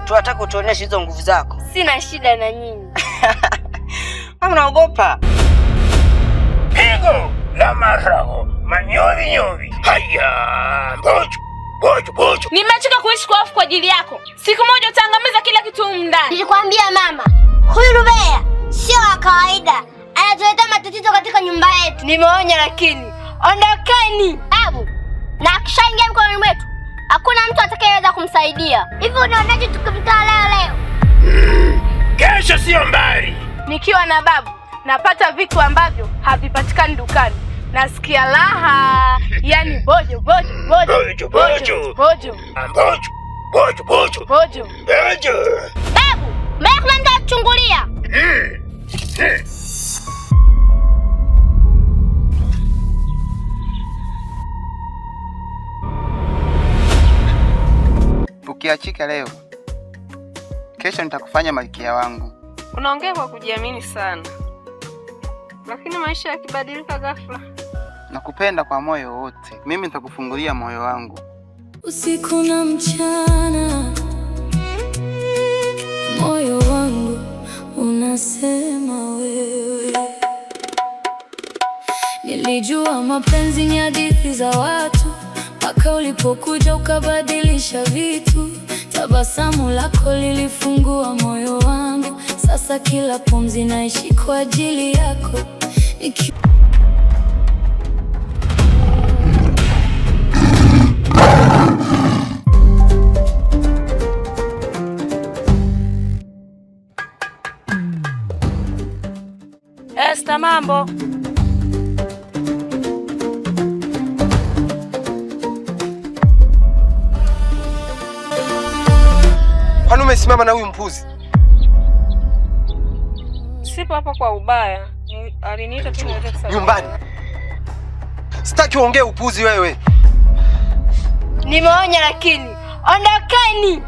tunataka utuoneshe hizo nguvu zako. Sina shida na nyinyi. Kama unaogopa. Pigo la marao, manyovi nyovi. Haya, bojo. Nimechoka kuishi kwa hofu kwa ajili yako. Siku moja utaangamiza kila kitu humu ndani. Nilikwambia mama, huyu Rubea sio wa kawaida. Anatuleta matatizo katika nyumba yetu. Nimeonya lakini ondokeni. Babu, na akishaingia mkononi mwetu, hakuna mtu atakayeweza kumsaidia. Hivi unaonaje tukimtoa leo? Kesho sio mbali. Nikiwa na babu, napata vitu ambavyo havipatikani dukani. Nasikia raha, yani bojo. Bojo. Babu, mbona kuna mtu atuchungulia? Ukiachika leo, kesho nitakufanya malkia wangu. Unaongea kwa kujiamini sana. Lakini maisha yakibadilika ghafla. Nakupenda kwa moyo wote. Mimi nitakufungulia moyo wangu. Usiku na mchana, moyo wangu unasema wewe. Nilijua mapenzi ni hadithi za watu, mpaka ulipokuja ukabadilisha vitu. Tabasamu lako lilifungua moyo wangu. Sasa kila pumzi naishi kwa ajili yako. Esther, mambo. Kwani umesimama na huyu mpuzi? Sipo hapa kwa ubaya. Aliniita tu niweze kusaidia. Nyumbani. Sitaki uongee upuzi wewe. Nimeonya lakini ondokeni.